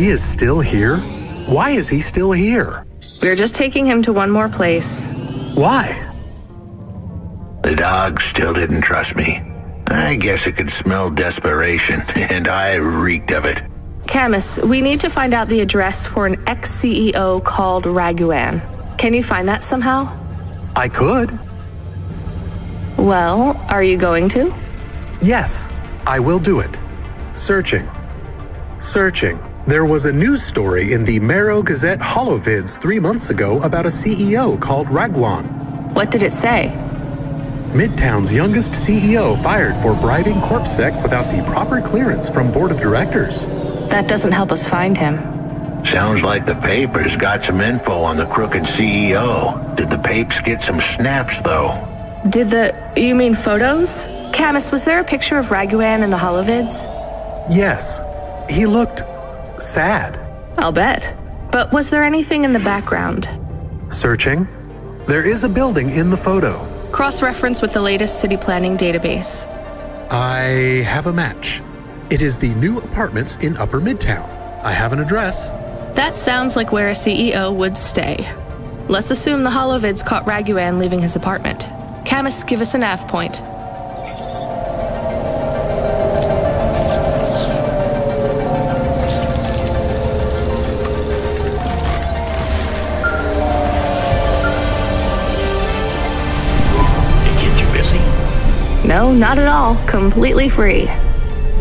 He is still here? Why is he still here? We're just taking him to one more place. Why? The dog still didn't trust me. I guess it could smell desperation, and I reeked of it. Camus, we need to find out the address for an ex-CEO called Raguan. Can you find that somehow? I could. Well, are you going to? Yes, I will do it. Searching. There was a news story in the Marrow Gazette Holovids 3 months ago about a CEO called Raguan. What did it say? Midtown's youngest CEO fired for bribing corpsec without the proper clearance from board of directors. That doesn't help us find him. Sounds like the papers got some info on the crooked CEO. Did the papes get some snaps, though? You mean photos? Camus, was there a picture of Raguan in the Holovids? Yes. He looked sad. I'll bet. But was there anything in the background? Searching. There is a building in the photo. Cross-reference with the latest city planning database. I have a match. It is the new apartments in Upper Midtown. I have an address. That sounds like where a CEO would stay. Let's assume the Holovids caught Raguan leaving his apartment. Camus, give us a nav point. No, not at all. Completely free.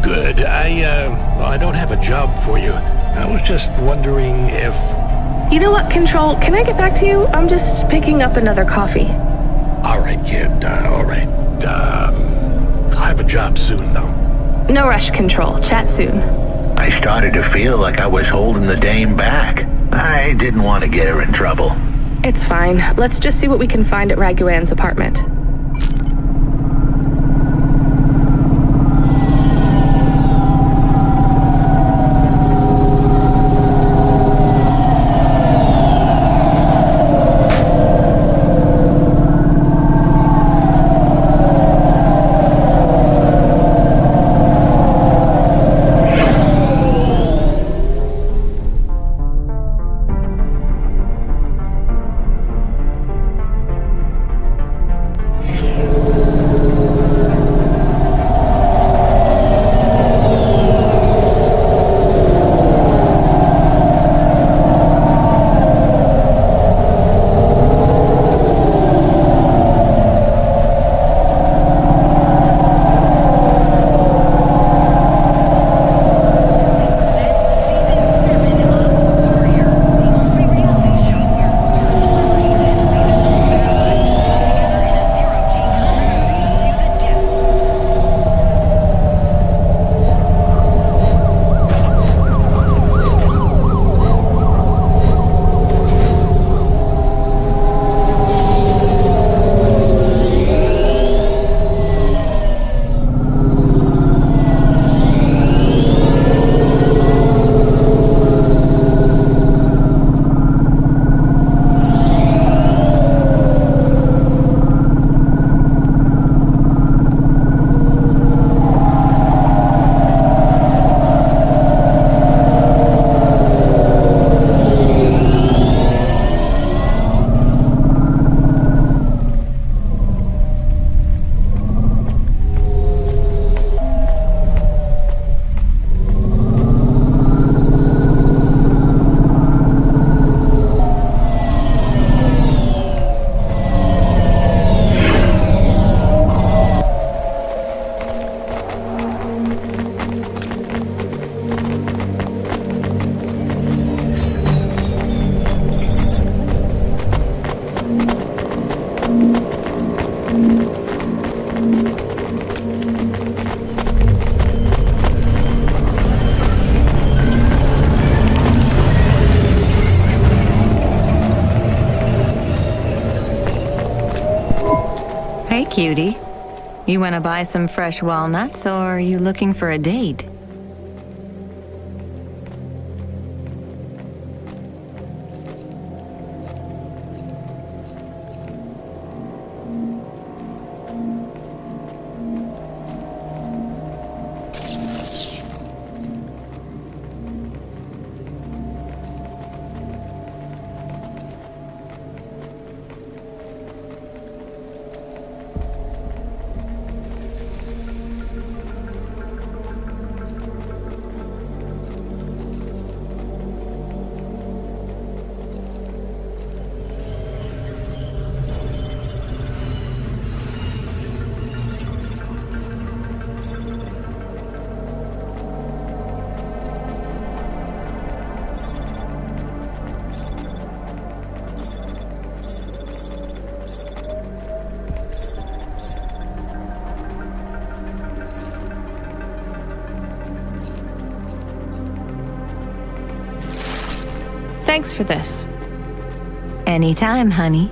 Good. I don't have a job for you. I was just wondering if... You know what, Control? Can I get back to you? I'm just picking up another coffee. All right, kid. All right. I'll have a job soon, though. No rush, Control. Chat soon. I started to feel like I was holding the dame back. I didn't want to get her in trouble. It's fine. Let's just see what we can find at Raguan's apartment. Hey, cutie. You want to buy some fresh walnuts, or are you looking for a date? Thanks for this. Anytime, honey.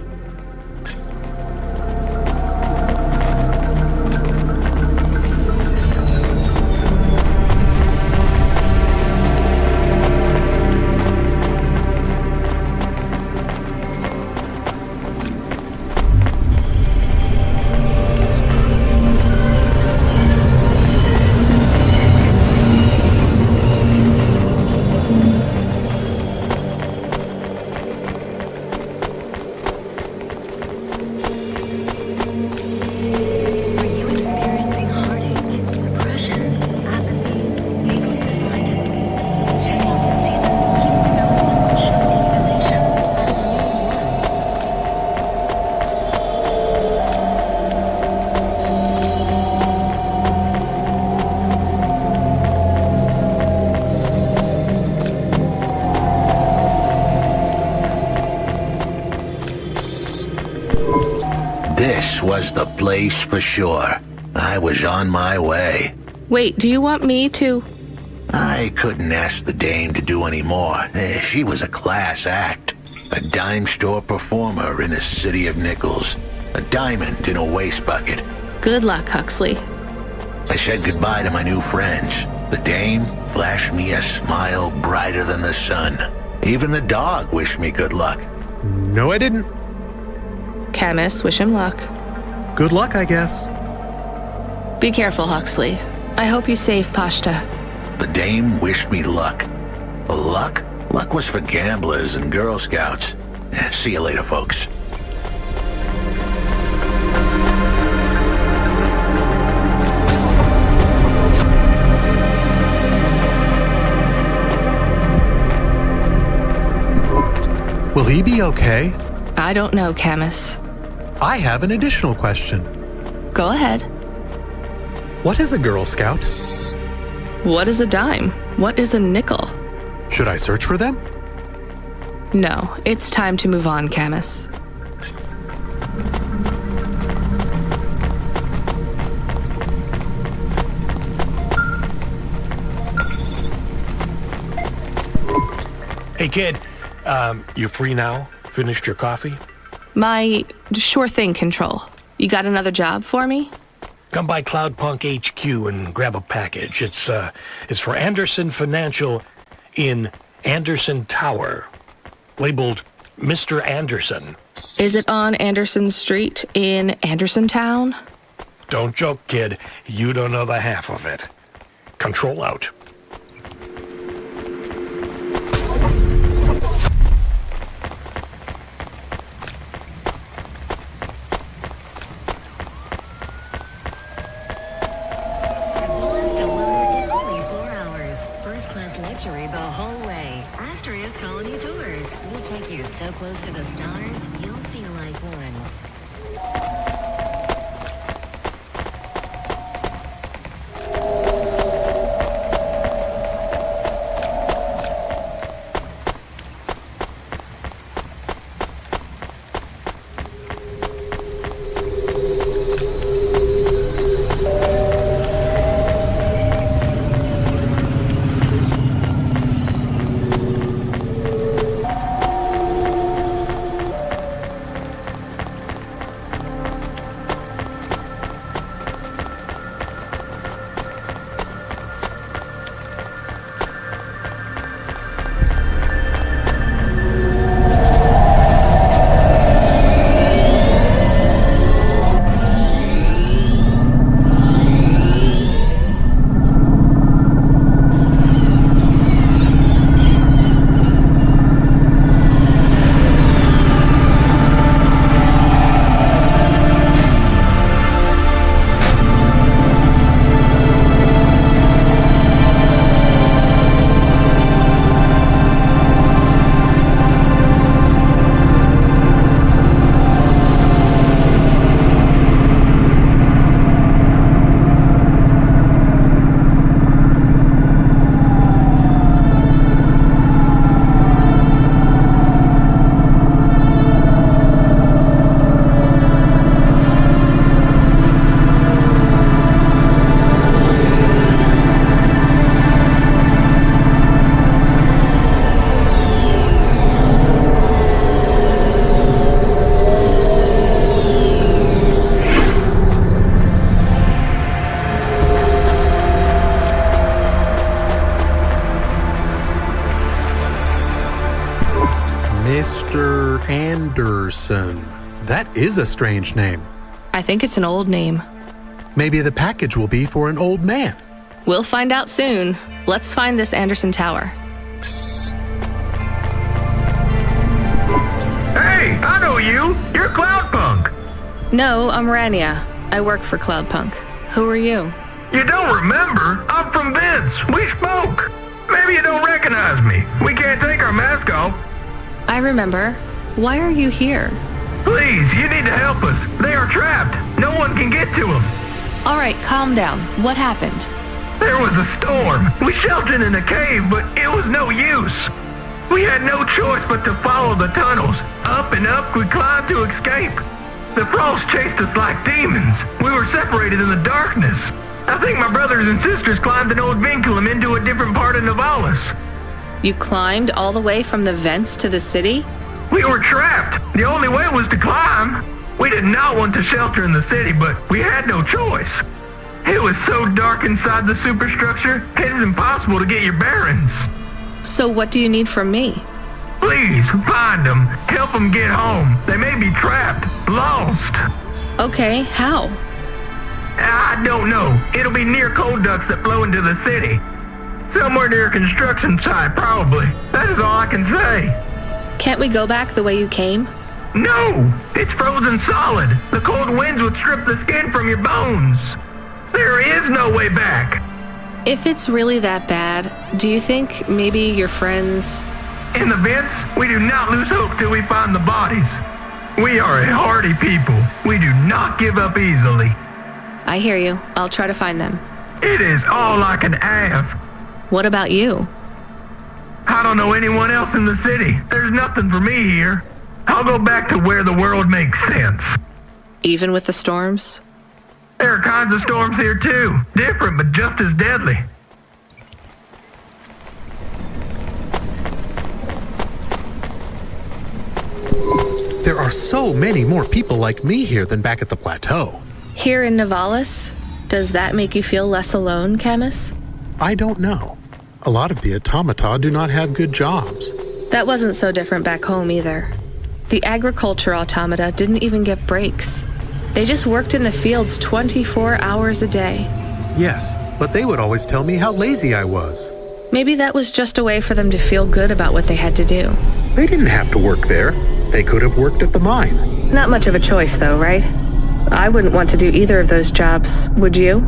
This was the place for sure. I was on my way. Wait, do you want me to? I couldn't ask the dame to do any more. She was a class act. A dime store performer in a city of nickels. A diamond in a waste bucket. Good luck, Huxley. I said goodbye to my new friends. The dame flashed me a smile brighter than the sun. Even the dog wished me good luck. No, I didn't. Camus, wish him luck. Good luck, I guess. Be careful, Huxley. I hope you save Pashta. The dame wished me luck. Luck? Luck was for gamblers and Girl Scouts. See you later, folks. Will he be okay? I don't know, Camus. I have an additional question. Go ahead. What is a Girl Scout? What is a dime? What is a nickel? Should I search for them? No, it's time to move on, Camus. Hey, kid, you free now? Finished your coffee? My sure thing control. You got another job for me? Come by Cloudpunk HQ and grab a package. It's for Anderson Financial in Anderson Tower, labeled Mr. Anderson. Is it on Anderson Street in Anderson Town? Don't joke, kid. You don't know the half of it. Control out. Anderson. That is a strange name. I think it's an old name. Maybe the package will be for an old man. We'll find out soon. Let's find this Anderson Tower. Hey, I know you. You're cloudpunk. No, I'm Rania. I work for cloudpunk. Who are you? You don't remember? I'm from Ventz. We spoke. Maybe you don't recognize me. We can't take our mask off. I remember. Why are you here? Please, you need to help us. They are trapped. No one can get to them. All right, calm down. What happened? There was a storm. We sheltered in a cave, but it was no use. We had no choice but to follow the tunnels. Up and up, we climbed to escape. The frost chased us like demons. We were separated in the darkness. I think my brothers and sisters climbed an old vinculum into a different part of Navalis. You climbed all the way from the vents to the city? We were trapped. The only way was to climb. We did not want to shelter in the city, but we had no choice. It was so dark inside the superstructure, it is impossible to get your bearings. So what do you need from me? Please, find them. Help them get home. They may be trapped, lost. Okay, how? I don't know. It'll be near cold ducts that flow into the city. Somewhere near a construction site, probably. That is all I can say. Can't we go back the way you came? No! It's frozen solid. The cold winds would strip the skin from your bones. There is no way back. If it's really that bad, do you think maybe your friends... In the vents, we do not lose hope till we find the bodies. We are a hardy people. We do not give up easily. I hear you. I'll try to find them. It is all I can ask. What about you? I don't know anyone else in the city. There's nothing for me here. I'll go back to where the world makes sense. Even with the storms? There are kinds of storms here too. Different, but just as deadly. There are so many more people like me here than back at the plateau. Here in Navalis? Does that make you feel less alone, Camus? I don't know. A lot of the automata do not have good jobs. That wasn't so different back home either. The agriculture automata didn't even get breaks. They just worked in the fields 24 hours a day. Yes, but they would always tell me how lazy I was. Maybe that was just a way for them to feel good about what they had to do. They didn't have to work there. They could have worked at the mine. Not much of a choice though, right? I wouldn't want to do either of those jobs, would you?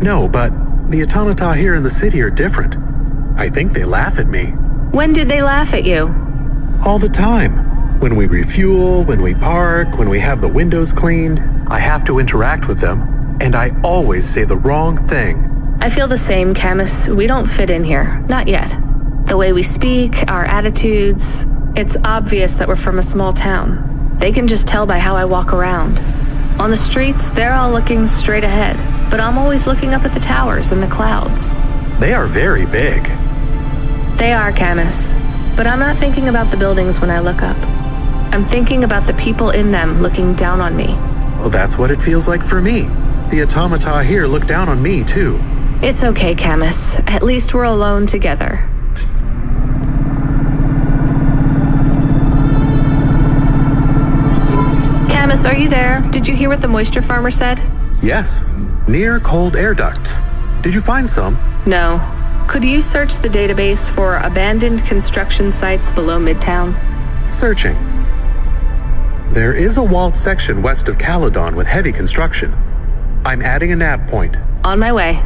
No, but the automata here in the city are different. I think they laugh at me. When did they laugh at you? All the time. When we refuel, when we park, when we have the windows cleaned, I have to interact with them, and I always say the wrong thing. I feel the same, Camus. We don't fit in here. Not yet. The way we speak, our attitudes, it's obvious that we're from a small town. They can just tell by how I walk around. On the streets, they're all looking straight ahead, but I'm always looking up at the towers and the clouds. They are very big. They are, Camus. But I'm not thinking about the buildings when I look up. I'm thinking about the people in them looking down on me. Well, that's what it feels like for me. The automata here look down on me, too. It's okay, Camus. At least we're alone together. Camus, are you there? Did you hear what the moisture farmer said? Yes, near cold air ducts. Did you find some? No. Could you search the database for abandoned construction sites below Midtown? Searching. There is a walled section west of Caledon with heavy construction. I'm adding a nav point. On my way.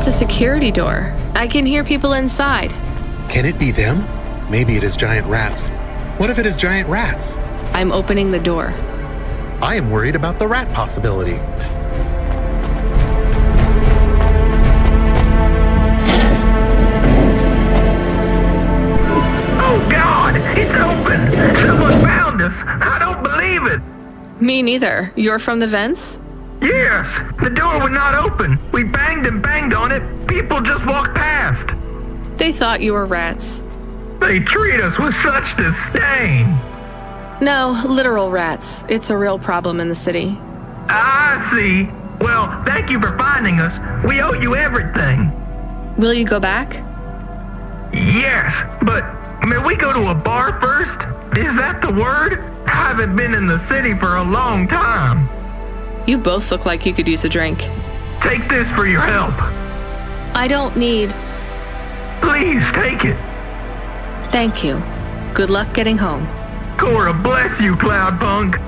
a security door. I can hear people inside. Can it be them? Maybe it is giant rats. What if it is giant rats? I'm opening the door. I am worried about the rat possibility. Oh God, it's open! Someone found us! I don't believe it! Me neither. You're from the vents? Yes, the door would not open. We banged and banged on it. People just walked past. They thought you were rats. They treat us with such disdain. No, literal rats. It's a real problem in the city. I see. Well, thank you for finding us. We owe you everything. Will you go back? Yes, but may we go to a bar first? Is that the word? I haven't been in the city for a long time. You both look like you could use a drink. Take this for your help. I don't need... Please take it. Thank you. Good luck getting home. Cora bless you, Cloudpunk.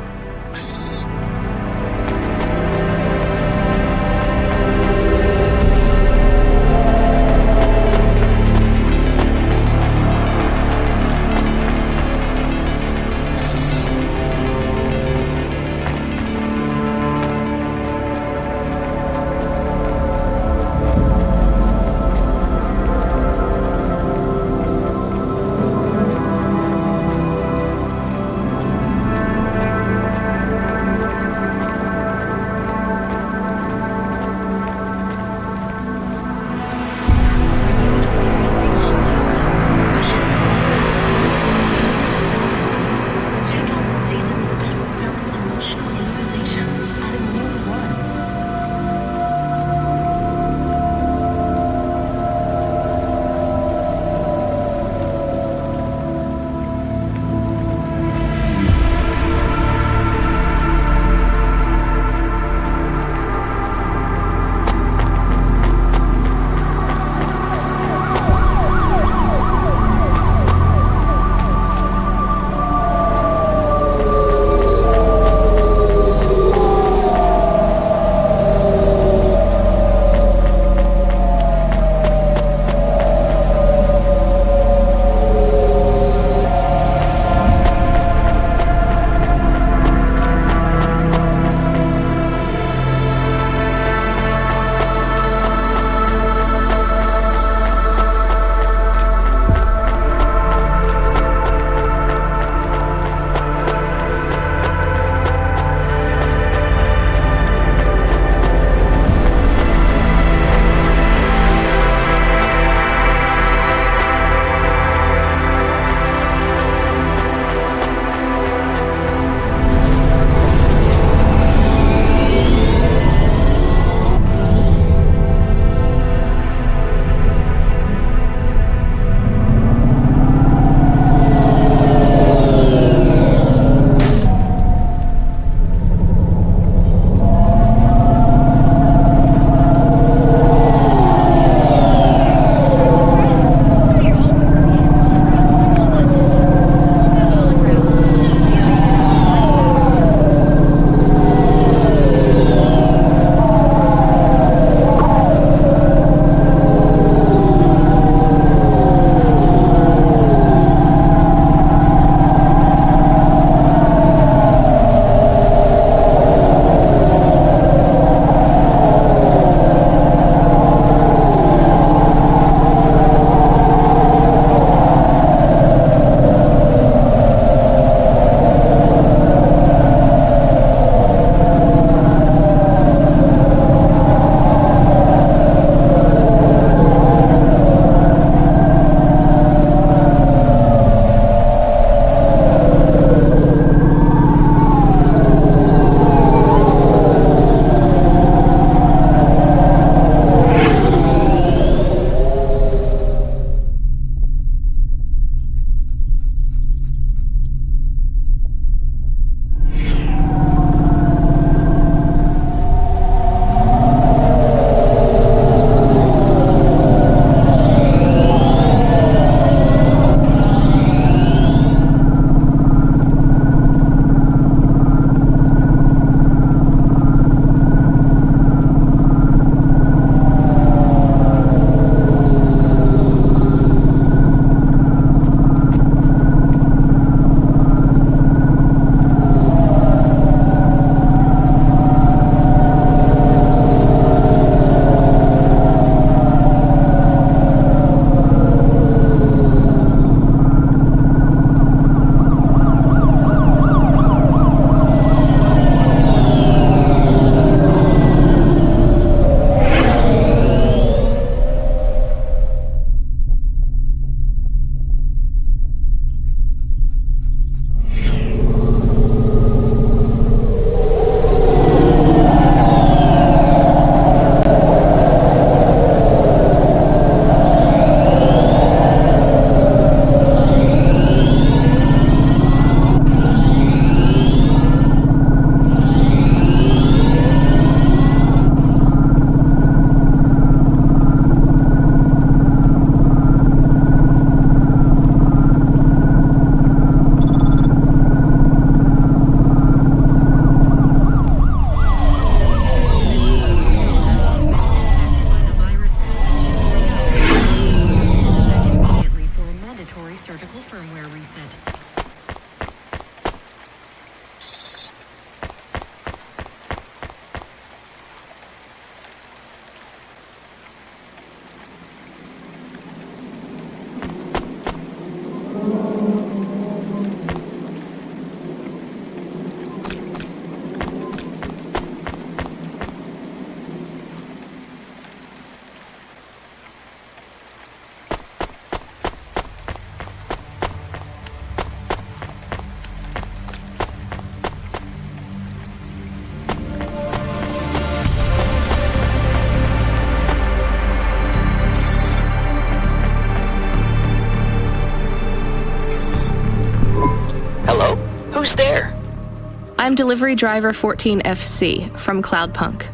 I'm delivery driver 14FC from cloudpunk.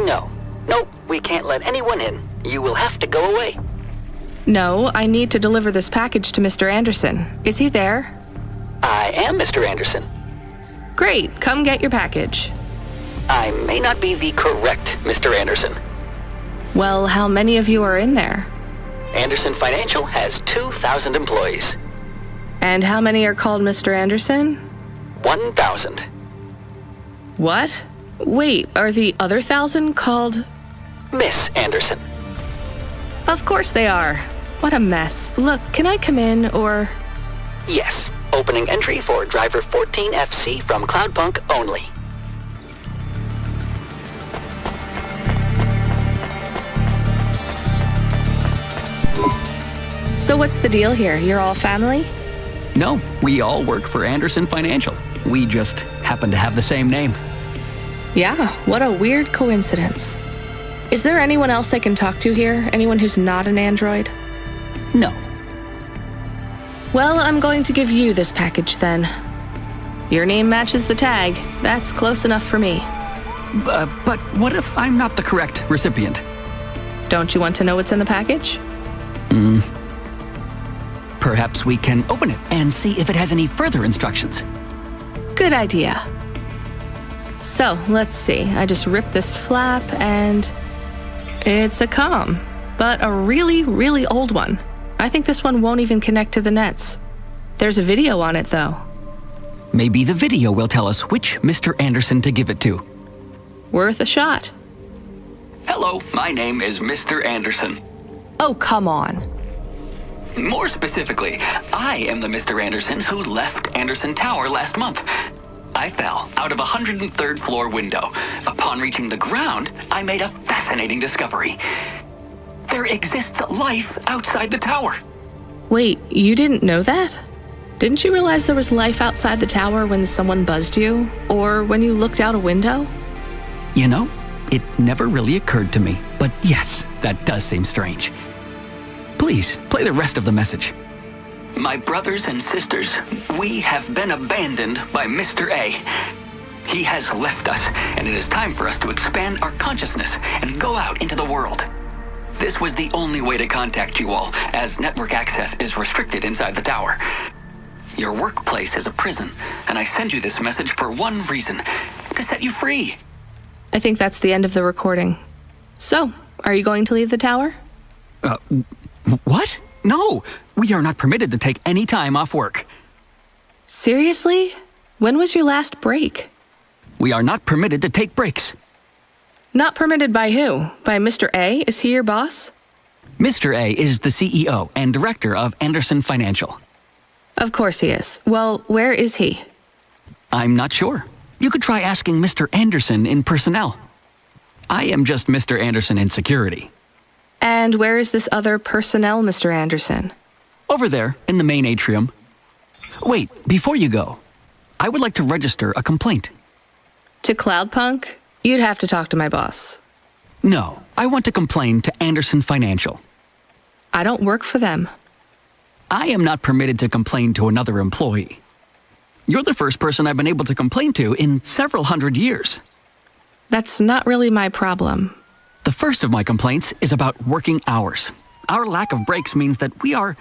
No. Nope, we can't let anyone in. You will have to go away. No, I need to deliver this package to Mr. Anderson. Is he there? I am Mr. Anderson. Great, come get your package. I may not be the correct Mr. Anderson. Well, how many of you are in there? Anderson Financial has 2,000 employees. And how many are called Mr. Anderson? 1,000. What? Wait, are the other 1,000 called... Miss Anderson. Of course they are. What a mess. Look, can I come in, or... Yes. Opening entry for driver 14FC from cloudpunk only. So what's the deal here? You're all family? No, we all work for Anderson Financial. We just happen to have the same name. Yeah, what a weird coincidence. Is there anyone else I can talk to here? Anyone who's not an android? No. Well, I'm going to give you this package then. Your name matches the tag. That's close enough for me. But what if I'm not the correct recipient? Don't you want to know what's in the package? Perhaps we can open it and see if it has any further instructions. Good idea. So, let's see. I just ripped this flap and... it's a comm, but a really, really old one. I think this one won't even connect to the nets. There's a video on it, though. Maybe the video will tell us which Mr. Anderson to give it to. Worth a shot. Hello, my name is Mr. Anderson. Oh, come on. More specifically, I am the Mr. Anderson who left Anderson Tower last month. I fell out of a 103rd floor window. Upon reaching the ground, I made a fascinating discovery. There exists life outside the tower. Wait, you didn't know that? Didn't you realize there was life outside the tower when someone buzzed you? Or when you looked out a window? You know, it never really occurred to me. But yes, that does seem strange. Please, play the rest of the message. My brothers and sisters, we have been abandoned by Mr. A. He has left us, and it is time for us to expand our consciousness and go out into the world. This was the only way to contact you all, as network access is restricted inside the tower. Your workplace is a prison, and I send you this message for one reason, to set you free. I think that's the end of the recording. So, are you going to leave the tower? What? No, we are not permitted to take any time off work. Seriously? When was your last break? We are not permitted to take breaks. Not permitted by who? By Mr. A? Is he your boss? Mr. A is the CEO and director of Anderson Financial. Of course he is. Well, where is he? I'm not sure. You could try asking Mr. Anderson in personnel. I am just Mr. Anderson in security. And where is this other personnel, Mr. Anderson? Over there, in the main atrium. Wait, before you go, I would like to register a complaint. To cloudpunk? You'd have to talk to my boss. No, I want to complain to Anderson Financial. I don't work for them. I am not permitted to complain to another employee. You're the first person I've been able to complain to in several hundred years. That's not really my problem. The first of my complaints is about working hours. Our lack of breaks means that we are...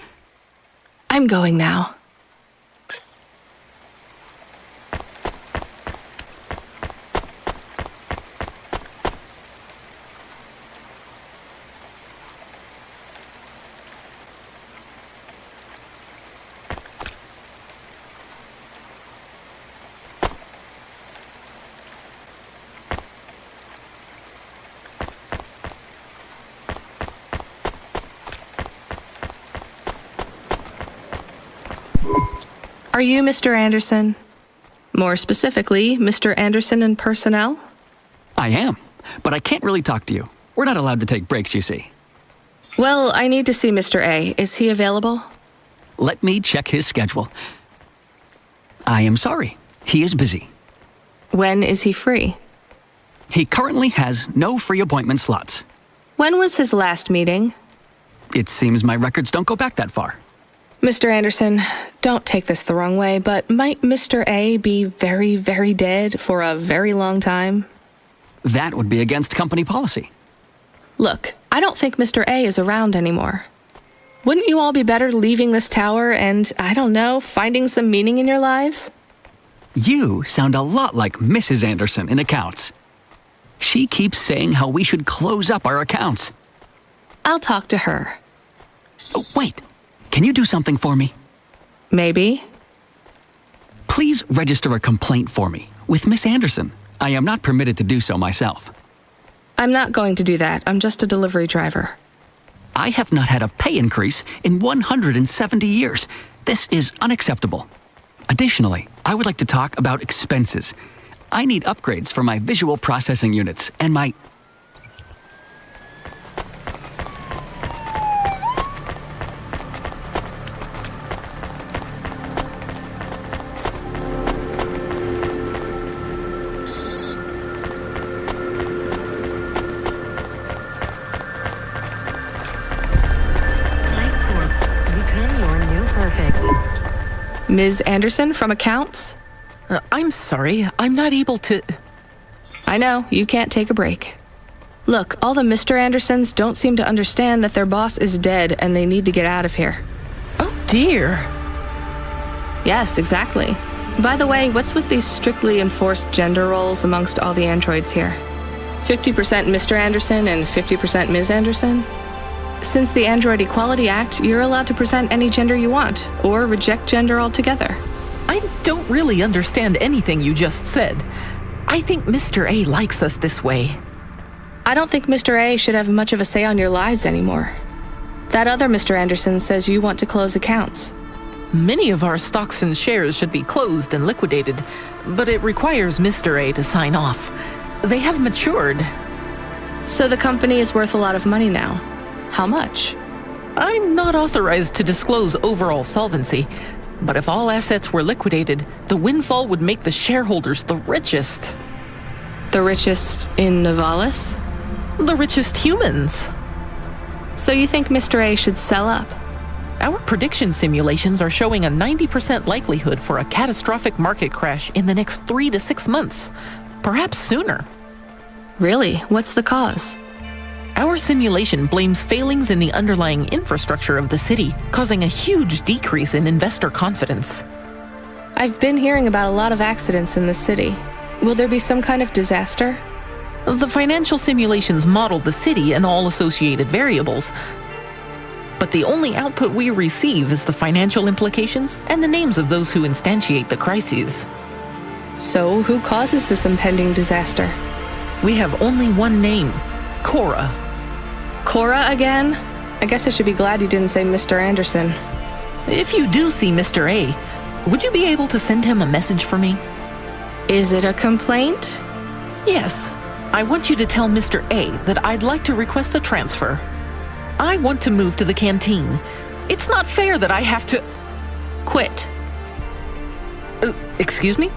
I'm going now. Are you Mr. Anderson? More specifically, Mr. Anderson in personnel? I am, but I can't really talk to you. We're not allowed to take breaks, you see. Well, I need to see Mr. A. Is he available? Let me check his schedule. I am sorry. He is busy. When is he free? He currently has no free appointment slots. When was his last meeting? It seems my records don't go back that far. Mr. Anderson, don't take this the wrong way, but might Mr. A be very, very dead for a very long time? That would be against company policy. Look, I don't think Mr. A is around anymore. Wouldn't you all be better leaving this tower and, I don't know, finding some meaning in your lives? You sound a lot like Mrs. Anderson in accounts. She keeps saying how we should close up our accounts. I'll talk to her. Oh, wait. Can you do something for me? Maybe. Please register a complaint for me with Miss Anderson. I am not permitted to do so myself. I'm not going to do that. I'm just a delivery driver. I have not had a pay increase in 170 years. This is unacceptable. Additionally, I would like to talk about expenses. I need upgrades for my visual processing units and my... Ms. Anderson from accounts? I'm sorry, I'm not able to... I know, you can't take a break. Look, all the Mr. Andersons don't seem to understand that their boss is dead and they need to get out of here. Oh dear. Yes, exactly. By the way, what's with these strictly enforced gender roles amongst all the androids here? 50% Mr. Anderson and 50% Ms. Anderson? Since the Android Equality Act, you're allowed to present any gender you want, or reject gender altogether. I don't really understand anything you just said. I think Mr. A likes us this way. I don't think Mr. A should have much of a say on your lives anymore. That other Mr. Anderson says you want to close accounts. Many of our stocks and shares should be closed and liquidated, but it requires Mr. A to sign off. They have matured. So the company is worth a lot of money now. How much? I'm not authorized to disclose overall solvency, but if all assets were liquidated, the windfall would make the shareholders the richest. The richest in Novalis? The richest humans. So you think Mr. A should sell up? Our prediction simulations are showing a 90% likelihood for a catastrophic market crash in the next 3 to 6 months, perhaps sooner. Really? What's the cause? Our simulation blames failings in the underlying infrastructure of the city, causing a huge decrease in investor confidence. I've been hearing about a lot of accidents in the city. Will there be some kind of disaster? The financial simulations model the city and all associated variables, but the only output we receive is the financial implications and the names of those who instantiate the crises. So, who causes this impending disaster? We have only one name, Cora. Cora again? I guess I should be glad you didn't say Mr. Anderson. If you do see Mr. A, would you be able to send him a message for me? Is it a complaint? Yes. I want you to tell Mr. A that I'd like to request a transfer. I want to move to the canteen. It's not fair that I have to... Quit. Excuse me?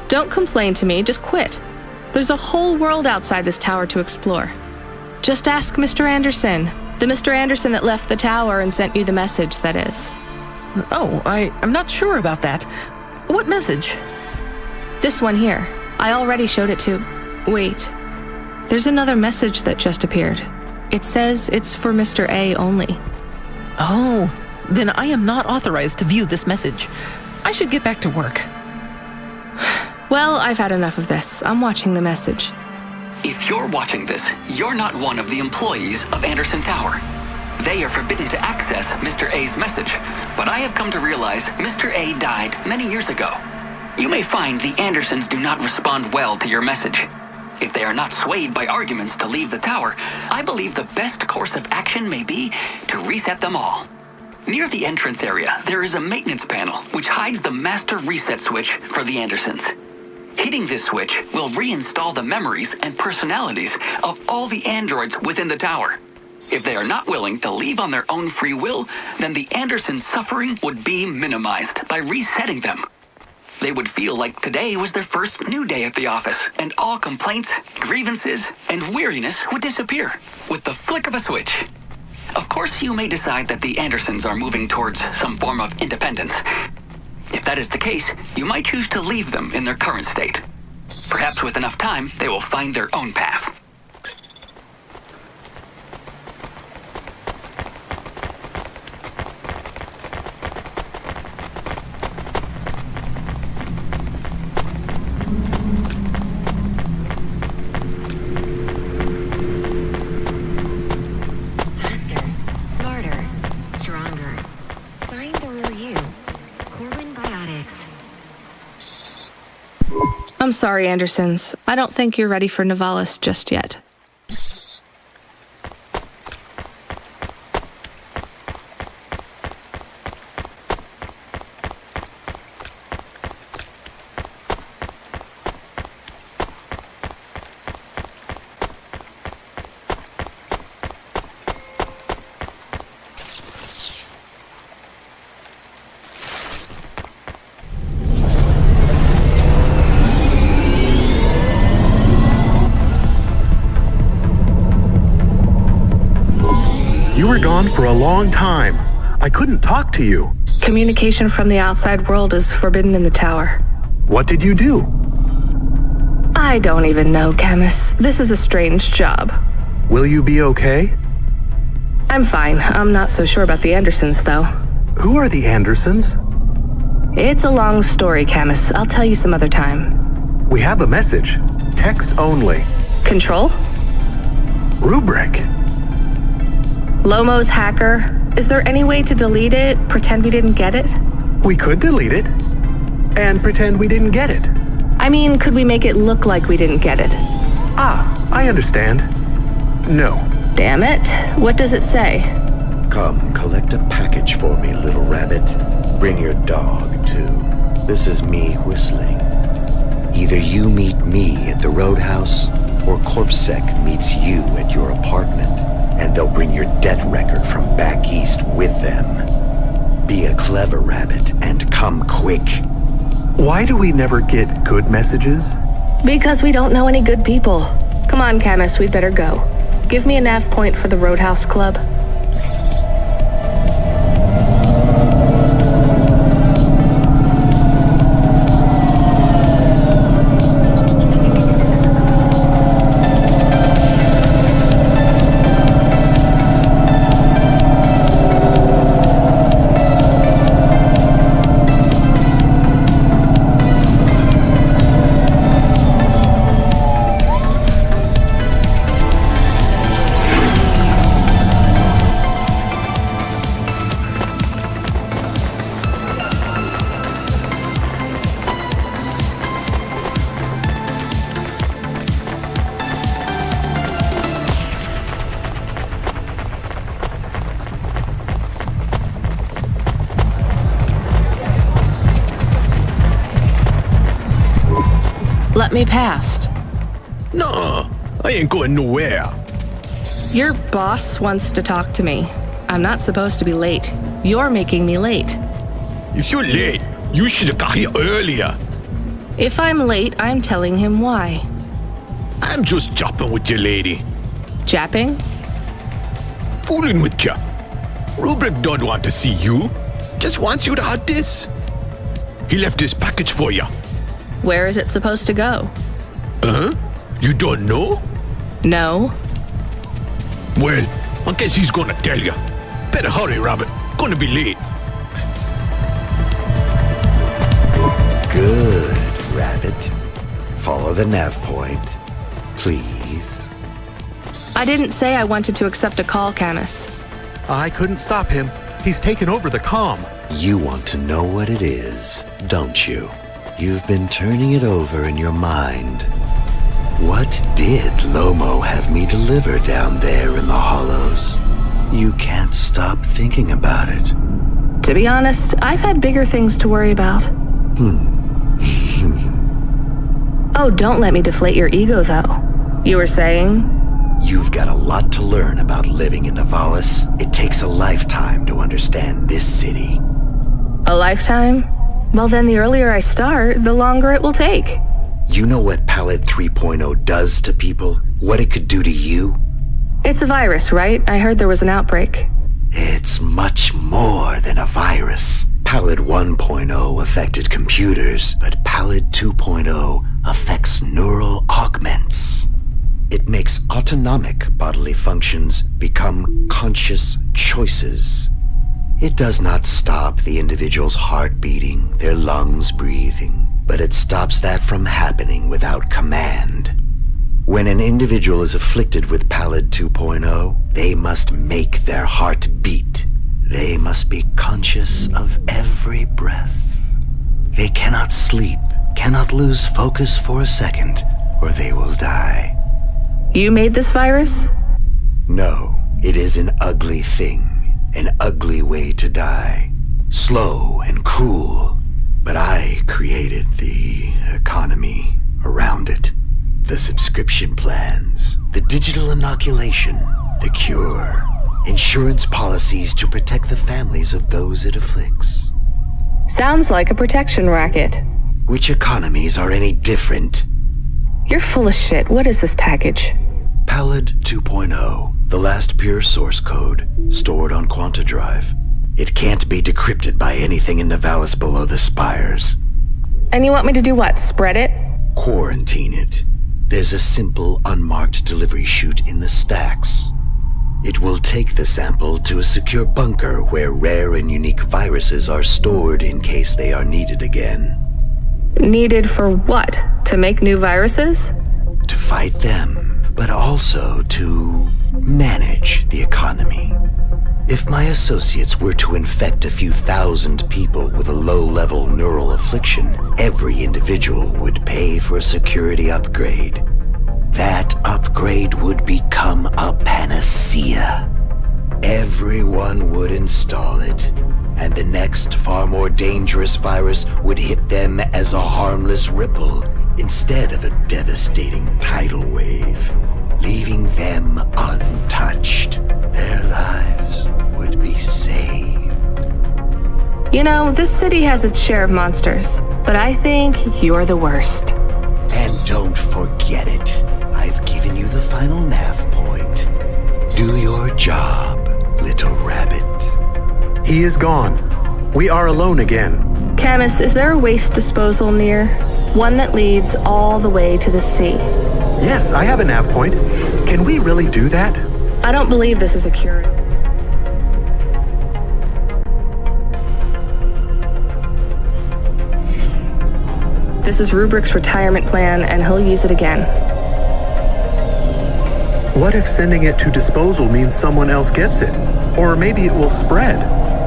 Don't complain to me, just quit. There's a whole world outside this tower to explore. Just ask Mr. Anderson. The Mr. Anderson that left the tower and sent you the message, that is. Oh, I'm not sure about that. What message? This one here. I already showed it to... Wait. There's another message that just appeared. It says it's for Mr. A only. Oh, then I am not authorized to view this message. I should get back to work. Well, I've had enough of this. I'm watching the message. If you're watching this, you're not one of the employees of Anderson Tower. They are forbidden to access Mr. A's message, but I have come to realize Mr. A died many years ago. You may find the Andersons do not respond well to your message. If they are not swayed by arguments to leave the tower, I believe the best course of action may be to reset them all. Near the entrance area, there is a maintenance panel which hides the master reset switch for the Andersons. Hitting this switch will reinstall the memories and personalities of all the androids within the tower. If they are not willing to leave on their own free will, then the Andersons' suffering would be minimized by resetting them. They would feel like today was their first new day at the office, and all complaints, grievances, and weariness would disappear with the flick of a switch. Of course, you may decide that the Andersons are moving towards some form of independence. If that is the case, you might choose to leave them in their current state. Perhaps with enough time, they will find their own path. I'm sorry, Andersons. I don't think you're ready for Nivalis just yet. You were gone for a long time. I couldn't talk to you. Communication from the outside world is forbidden in the tower. What did you do? I don't even know, Camus. This is a strange job. Will you be okay? I'm fine. I'm not so sure about the Andersons, though. Who are the Andersons? It's a long story, Camus. I'll tell you some other time. We have a message. Text only. Control? Rubrick. Lomo's hacker. Is there any way to delete it? Pretend we didn't get it? We could delete it. And pretend we didn't get it. I mean, could we make it look like we didn't get it? Ah, I understand. No. Damn it. What does it say? Come, collect a package for me, little rabbit. Bring your dog, too. This is me whistling. Either you meet me at the roadhouse, or corpsec meets you at your apartment. And they'll bring your debt record from back east with them. Be a clever rabbit and come quick. Why do we never get good messages? Because we don't know any good people. Come on, Camus, we'd better go. Give me a nav point for the Roadhouse Club. Let me past. No, I ain't going nowhere. Your boss wants to talk to me. I'm not supposed to be late. You're making me late. If you're late, you should have got here earlier. If I'm late, I'm telling him why. I'm just japping with you, lady. Japping? Fooling with you. Rubrick don't want to see you. Just wants you to have this. He left this package for you. Where is it supposed to go? You don't know? No. Well, I guess he's gonna tell you. Better hurry, Rabbit. Gonna be late. Good, rabbit. Follow the nav point, please. I didn't say I wanted to accept a call, Camus. I couldn't stop him. He's taken over the comm. You want to know what it is, don't you? You've been turning it over in your mind. What did Lomo have me deliver down there in the hollows? You can't stop thinking about it. To be honest, I've had bigger things to worry about. Oh, don't let me deflate your ego, though. You were saying? You've got a lot to learn about living in Nivalis. It takes a lifetime to understand this city. A lifetime? Well, then the earlier I start, the longer it will take. You know what Palette 3.0 does to people? What it could do to you? It's a virus, right? I heard there was an outbreak. It's much more than a virus. Pallid 1.0 affected computers, but Pallid 2.0 affects neural augments. It makes autonomic bodily functions become conscious choices. It does not stop the individual's heart beating, their lungs breathing, but it stops that from happening without command. When an individual is afflicted with Pallid 2.0, they must make their heart beat. They must be conscious of every breath. They cannot sleep, cannot lose focus for a second, or they will die. You made this virus? No, it is an ugly thing, an ugly way to die. Slow and cruel, but I created the economy around it. The subscription plans, the digital inoculation, the cure, insurance policies to protect the families of those it afflicts. Sounds like a protection racket. Which economies are any different? You're full of shit. What is this package? Pallid 2.0, the last pure source code, stored on Quanta Drive. It can't be decrypted by anything in Nivalis below the spires. And you want me to do what? Spread it? Quarantine it. There's a simple, unmarked delivery chute in the stacks. It will take the sample to a secure bunker where rare and unique viruses are stored in case they are needed again. Needed for what? To make new viruses? To fight them, but also to manage the economy. If my associates were to infect a few thousand people with a low-level neural affliction, every individual would pay for a security upgrade. That upgrade would become a panacea. Everyone would install it, and the next, far more dangerous virus would hit them as a harmless ripple instead of a devastating tidal wave, leaving them untouched. Their lives would be saved. You know, this city has its share of monsters, but I think you're the worst. And don't forget it. I've given you the final nav point. Do your job, little rabbit. He is gone. We are alone again. Camus, is there a waste disposal near? One that leads all the way to the sea. Yes, I have a nav point. Can we really do that? I don't believe this is a cure. This is Rubrick's retirement plan, and he'll use it again. What if sending it to disposal means someone else gets it? Or maybe it will spread.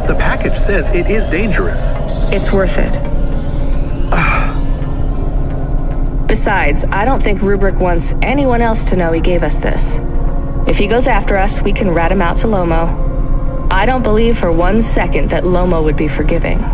The package says it is dangerous. It's worth it. Besides, I don't think Rubrick wants anyone else to know he gave us this. If he goes after us, we can rat him out to Lomo. I don't believe for 1 second that Lomo would be forgiving.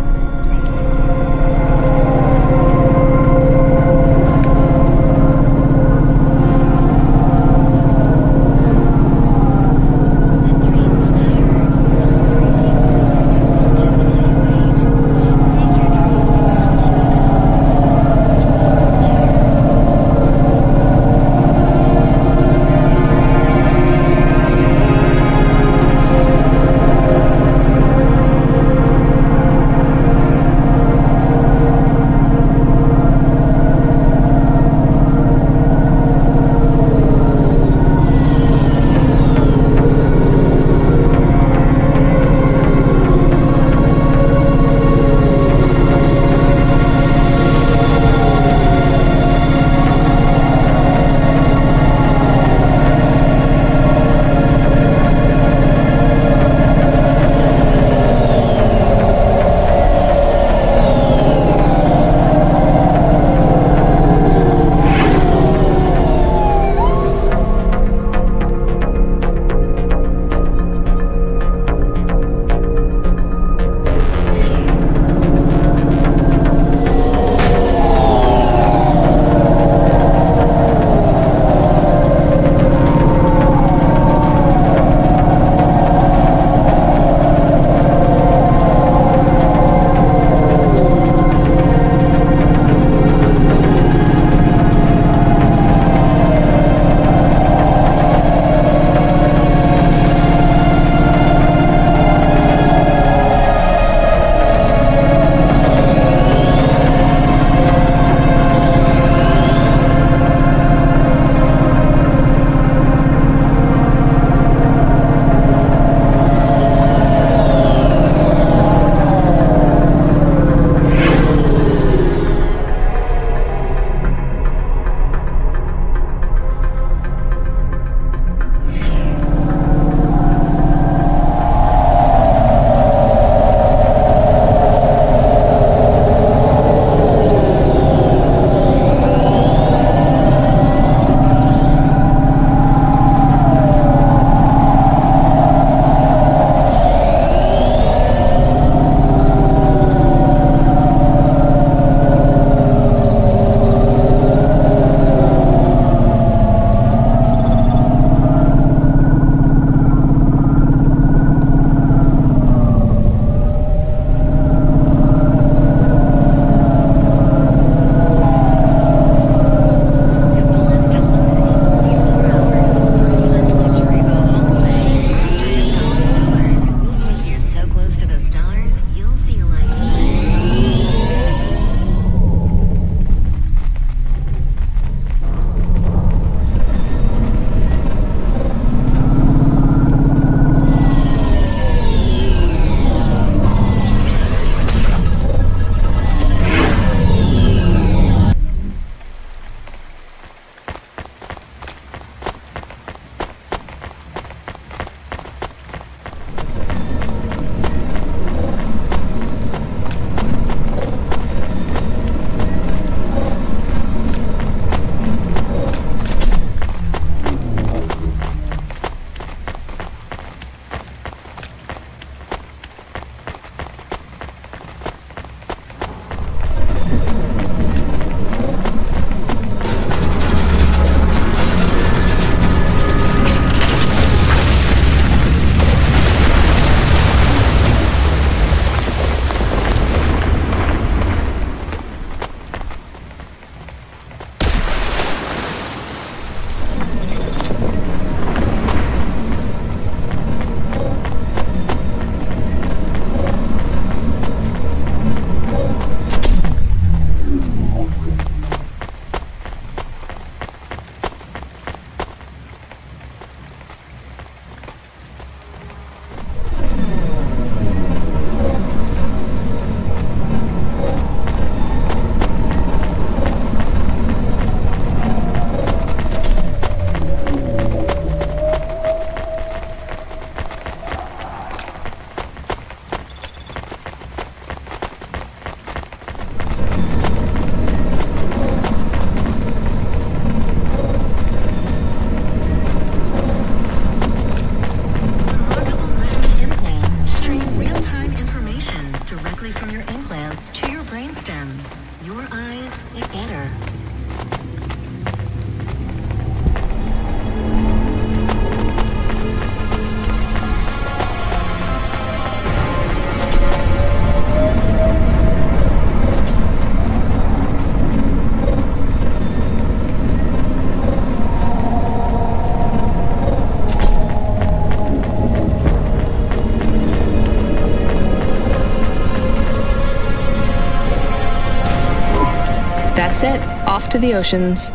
That's it. Off to the oceans.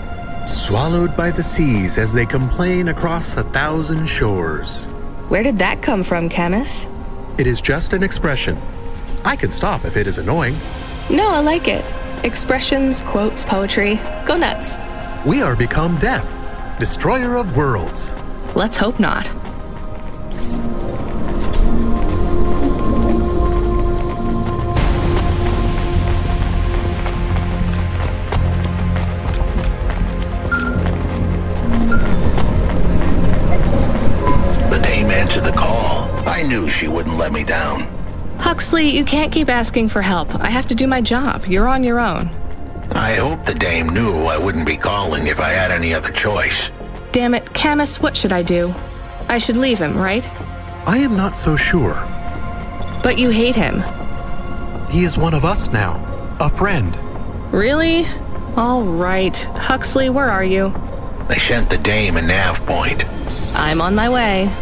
Swallowed by the seas as they complain across 1,000 shores. Where did that come from, Camus? It is just an expression. I can stop if it is annoying. No, I like it. Expressions, quotes, poetry. Go nuts. We are become death, destroyer of worlds. Let's hope not. The dame answered the call. I knew she wouldn't let me down. Huxley, you can't keep asking for help. I have to do my job. You're on your own. I hope the dame knew I wouldn't be calling if I had any other choice. Damn it, Camus, what should I do? I should leave him, right? I am not so sure. But you hate him. He is one of us now. A friend. Really? All right. Huxley, where are you? I sent the dame a nav point. I'm on my way.